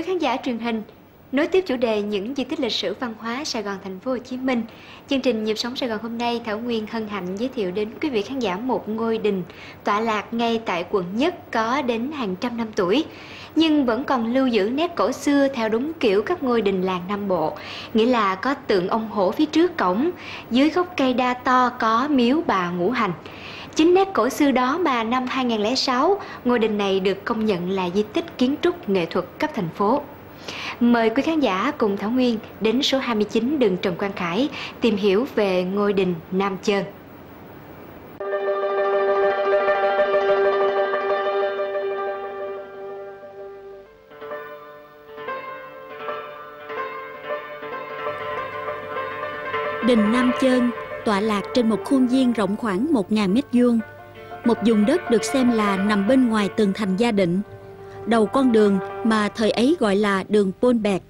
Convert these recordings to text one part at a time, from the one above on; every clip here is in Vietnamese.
quý khán giả truyền hình, nối tiếp chủ đề những di tích lịch sử văn hóa Sài Gòn Thành phố Hồ Chí Minh, chương trình Nhịp sống Sài Gòn hôm nay, Thảo Nguyên hân hạnh giới thiệu đến quý vị khán giả một ngôi đình tọa lạc ngay tại quận Nhất có đến hàng trăm năm tuổi, nhưng vẫn còn lưu giữ nét cổ xưa theo đúng kiểu các ngôi đình làng Nam Bộ, nghĩa là có tượng ông hổ phía trước cổng, dưới gốc cây đa to có miếu bà Ngũ Hành. Chính nét cổ xưa đó mà năm 2006, ngôi đình này được công nhận là di tích kiến trúc nghệ thuật cấp thành phố. Mời quý khán giả cùng Thảo Nguyên đến số 29 đường Trần Quang Khải tìm hiểu về ngôi đình Nam Chơn. Đình Nam Chơn tọa lạc trên một khuôn viên rộng khoảng 1.000 m², một vùng đất được xem là nằm bên ngoài tường thành Gia Định, đầu con đường mà thời ấy gọi là đường Pôn Bẹt,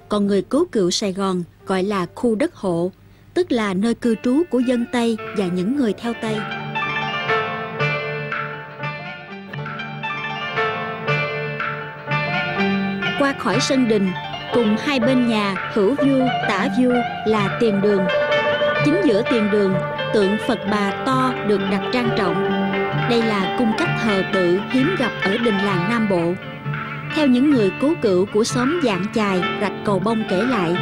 còn người cố cựu Sài Gòn gọi là khu đất hộ, tức là nơi cư trú của dân Tây và những người theo Tây. Qua khỏi sân đình, cùng hai bên nhà hữu view, tả view là tiền đường. Chính giữa tiền đường, tượng Phật Bà to được đặt trang trọng. Đây là cung cách thờ tự hiếm gặp ở đình làng Nam Bộ. Theo những người cố cựu của xóm Dạng Chài, Rạch Cầu Bông kể lại,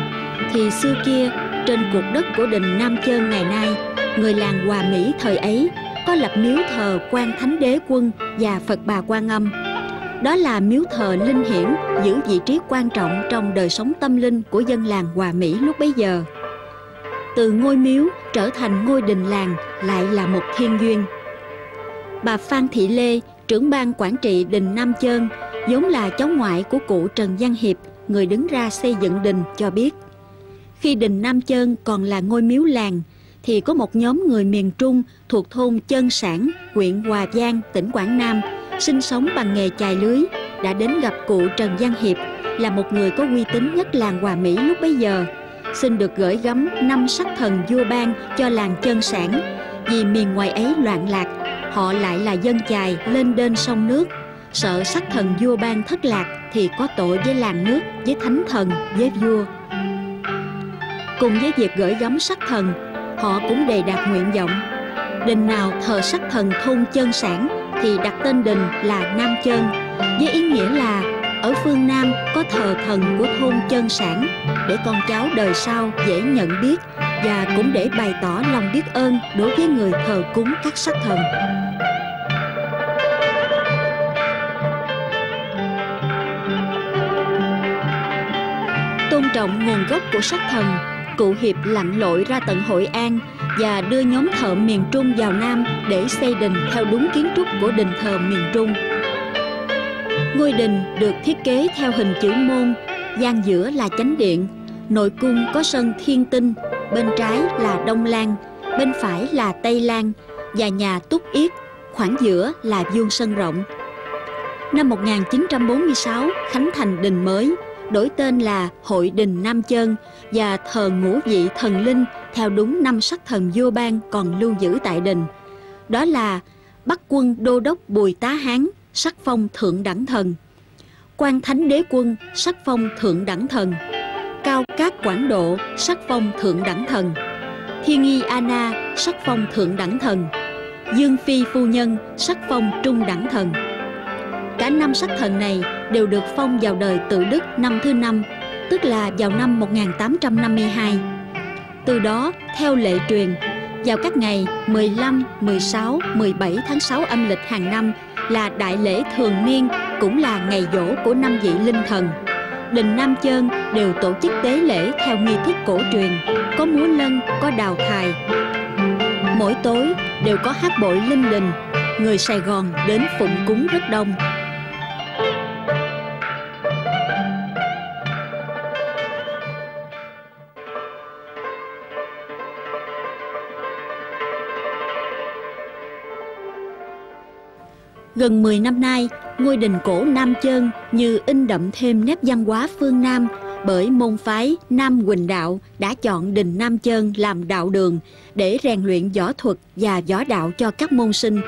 thì xưa kia, trên cuộc đất của đình Nam Chơn ngày nay, người làng Hòa Mỹ thời ấy có lập miếu thờ Quan Thánh Đế Quân và Phật Bà Quan Âm. Đó là miếu thờ linh hiển giữ vị trí quan trọng trong đời sống tâm linh của dân làng Hòa Mỹ lúc bấy giờ. Từ ngôi miếu trở thành ngôi đình làng lại là một thiên duyên. Bà Phan Thị Lê, trưởng ban quản trị đình Nam Chơn, vốn là cháu ngoại của cụ Trần Văn Hiệp, người đứng ra xây dựng đình, cho biết khi đình Nam Chơn còn là ngôi miếu làng thì có một nhóm người miền Trung thuộc thôn Chơn Sản, huyện Hòa Vang, tỉnh Quảng Nam, sinh sống bằng nghề chài lưới, đã đến gặp cụ Trần Văn Hiệp, là một người có uy tín nhất làng Hòa Mỹ lúc bấy giờ, xin được gửi gắm 5 sắc thần vua ban cho làng Chơn Sản, vì miền ngoài ấy loạn lạc, họ lại là dân chài lên đên sông nước, sợ sắc thần vua ban thất lạc thì có tội với làng nước, với thánh thần, với vua. Cùng với việc gửi gắm sắc thần, họ cũng đề đạt nguyện vọng đình nào thờ sắc thần thôn Chơn Sản thì đặt tên đình là Nam Chơn, với ý nghĩa là ở phương Nam có thờ thần của thôn Chơn Sản, để con cháu đời sau dễ nhận biết, và cũng để bày tỏ lòng biết ơn đối với người thờ cúng các sắc thần. Tôn trọng nguồn gốc của sắc thần, cụ Hiệp lặn lội ra tận Hội An và đưa nhóm thợ miền Trung vào Nam để xây đình theo đúng kiến trúc của đình thờ miền Trung. Ngôi đình được thiết kế theo hình chữ môn, gian giữa là chánh điện, nội cung có sân Thiên Tinh, bên trái là Đông Lan, bên phải là Tây Lan và nhà Túc Yết, khoảng giữa là vuông sân rộng. Năm 1946 khánh thành đình mới, đổi tên là Hội đình Nam Chơn và thờ ngũ vị thần linh theo đúng 5 sắc thần vua ban còn lưu giữ tại đình. Đó là Bắc Quân Đô Đốc Bùi Tá Hán, sắc phong thượng đẳng thần; Quan Thánh Đế Quân, sắc phong thượng đẳng thần; Cao Cát Quảng Độ, sắc phong thượng đẳng thần; Thiên Y Ana, sắc phong thượng đẳng thần; Dương Phi Phu Nhân, sắc phong trung đẳng thần. Cả 5 sắc thần này đều được phong vào đời Tự Đức năm thứ 5, tức là vào năm 1852. Từ đó, theo lệ truyền, vào các ngày 15, 16, 17 tháng 6 âm lịch hàng năm là đại lễ thường niên, cũng là ngày giỗ của 5 vị linh thần. Đình Nam Chơn đều tổ chức tế lễ theo nghi thức cổ truyền, có múa lân, có đào thài. Mỗi tối đều có hát bội linh đình, người Sài Gòn đến phụng cúng rất đông. Gần 10 năm nay, ngôi đình cổ Nam Chơn như in đậm thêm nét văn hóa phương Nam, bởi môn phái Nam Huỳnh Đạo đã chọn đình Nam Chơn làm đạo đường để rèn luyện võ thuật và võ đạo cho các môn sinh,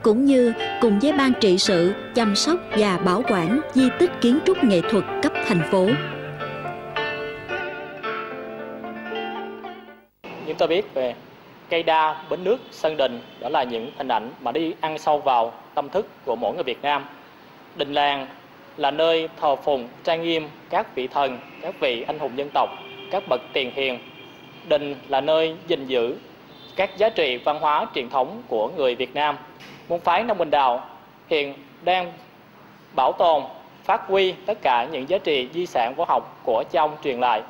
cũng như cùng với ban trị sự chăm sóc và bảo quản di tích kiến trúc nghệ thuật cấp thành phố. Chúng ta biết về cây đa, bến nước, sân đình, đó là những hình ảnh mà đi ăn sâu vào tâm thức của mỗi người Việt Nam. Đình làng là nơi thờ phụng trang nghiêm các vị thần, các vị anh hùng dân tộc, các bậc tiền hiền. Đình là nơi gìn giữ các giá trị văn hóa truyền thống của người Việt Nam. Môn phái Nam Huỳnh Đạo hiện đang bảo tồn, phát huy tất cả những giá trị di sản võ học của cha ông truyền lại.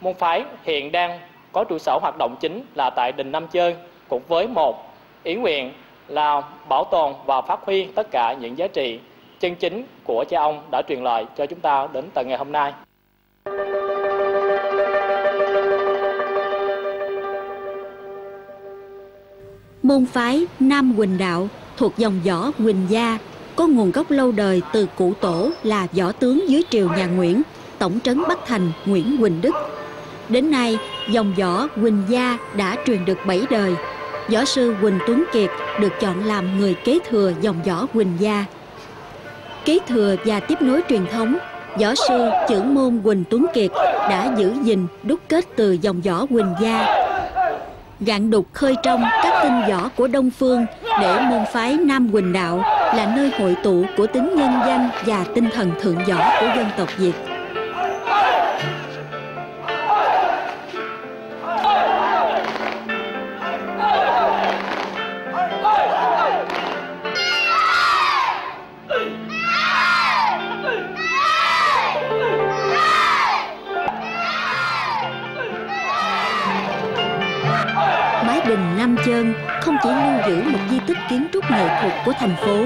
Môn phái hiện đang có trụ sở hoạt động chính là tại đình Nam Chơn, cũng với một ý nguyện là bảo tồn và phát huy tất cả những giá trị chân chính của cha ông đã truyền lại cho chúng ta đến tận ngày hôm nay. Môn phái Nam Huỳnh Đạo thuộc dòng võ Huỳnh gia, có nguồn gốc lâu đời từ cụ tổ là võ tướng dưới triều nhà Nguyễn, tổng trấn Bắc Thành Nguyễn Huỳnh Đức. Đến nay, dòng võ Huỳnh gia đã truyền được 7 đời. Võ sư Huỳnh Tuấn Kiệt được chọn làm người kế thừa dòng võ Huỳnh gia. Kế thừa và tiếp nối truyền thống, võ sư chưởng môn Huỳnh Tuấn Kiệt đã giữ gìn đúc kết từ dòng võ Huỳnh gia, gạn đục khơi trong các tinh võ của Đông Phương, để môn phái Nam Huỳnh Đạo là nơi hội tụ của tính nhân danh và tinh thần thượng võ của dân tộc Việt. Đình Nam Chơn không chỉ lưu giữ một di tích kiến trúc nghệ thuật của thành phố,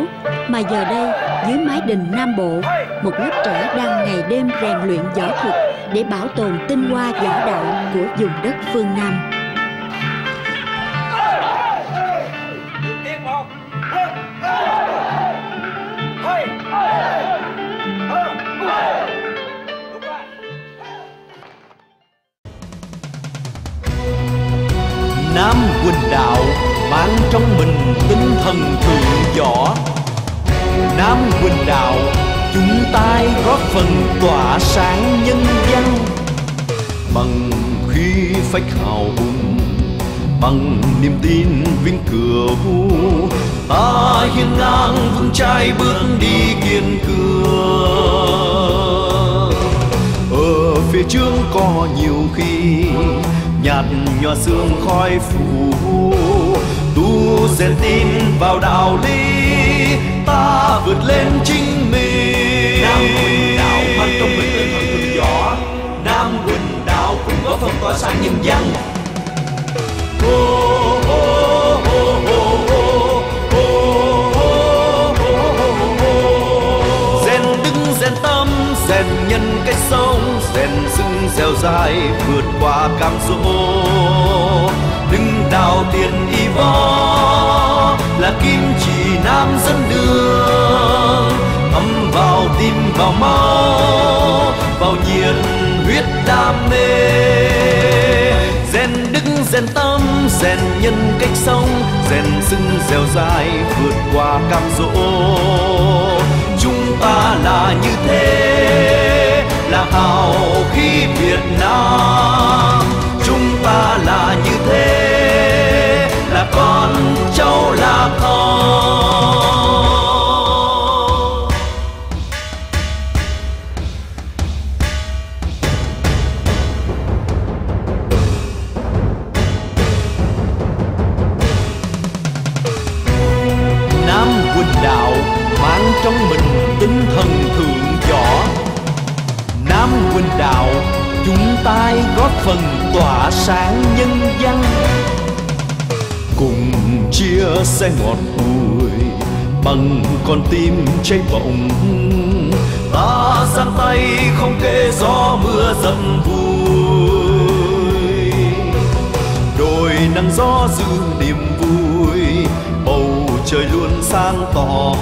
mà giờ đây dưới mái đình Nam Bộ, một lớp trẻ đang ngày đêm rèn luyện võ thuật để bảo tồn tinh hoa võ đạo của vùng đất phương Nam. Nam Huỳnh Đạo mang trong mình tinh thần thượng võ. Nam Huỳnh Đạo chúng ta góp phần tỏa sáng nhân dân, bằng khí phách hào hùng, bằng niềm tin vinh cửu, ta hiên ngang vững chãi bước đi kiên cường. Ở phía trước có nhiều khi nhạt nhòa sương khói phủ, tu rèn tin vào đạo lý, ta vượt lên chính mình. Nam Huỳnh Đạo mang trong mình tinh thần thượng võ, Nam Huỳnh Đạo cùng góp phần tỏa sáng nhân dân. Rèn đứng rèn tâm, rèn nhân cách sống, rèn sưng dẻo dai vượt qua cám dỗ. Đứng đào tiền y võ là kim chỉ nam dẫn đường, thấm vào tim vào máu, vào nhiệt huyết đam mê. Rèn đức rèn tâm, rèn nhân cách sống, rèn sưng dẻo dai vượt qua cám dỗ. Chúng ta là như thế, là hào khí Việt Nam. Chúng ta là như thế, là con cháu Lạc Hồng. Nam Huỳnh Đạo mang trong mình tinh thần thượng võ. Nam Huỳnh Đạo chúng ta góp phần tỏa sáng nhân dân, cùng chia sẻ ngọt bùi bằng con tim cháy bỏng. Ta giang tay không kể gió mưa dầm vui, đồi nắng gió giữ niềm vui, bầu trời luôn sáng tỏ,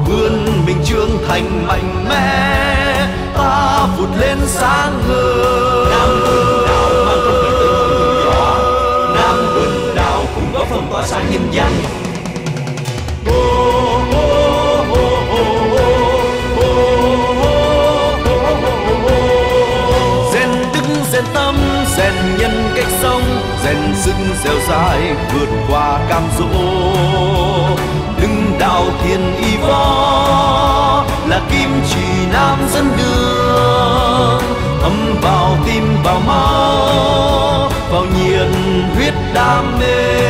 vươn mình trưởng thành mạnh mẽ, ta vụt lên sáng ngời. Nam Huỳnh Đạo mang trong mình tinh thần thượng võ, Nam Huỳnh Đạo cùng góp phần tỏa sáng nhân dân. rèn nhân cách sống, rèn sức dẻo dai vượt qua cam dỗ. Lưng đạo thiên y võ là kim chỉ nam dẫn đường, thấm vào tim vào máu, vào nhiệt huyết đam mê.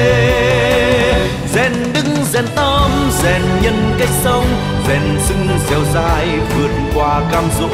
Rèn đức rèn tâm, rèn nhân cách sống, rèn sức dẻo dai vượt qua cam dỗ.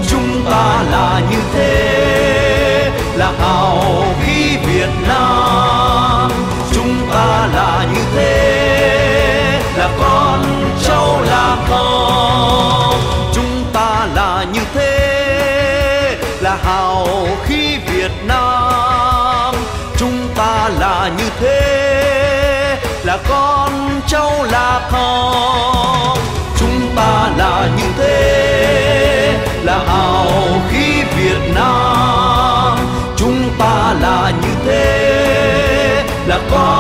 Chúng ta là như thế, là hào khí Việt Nam. Chúng ta là như thế, là con cháu Lạc Hồng. Chúng ta là như thế, là hào khí Việt Nam. Chúng ta là như thế, là con cháu Lạc Hồng. Chúng ta là như thế, là hào khí Việt Nam. Chúng ta là như thế, là con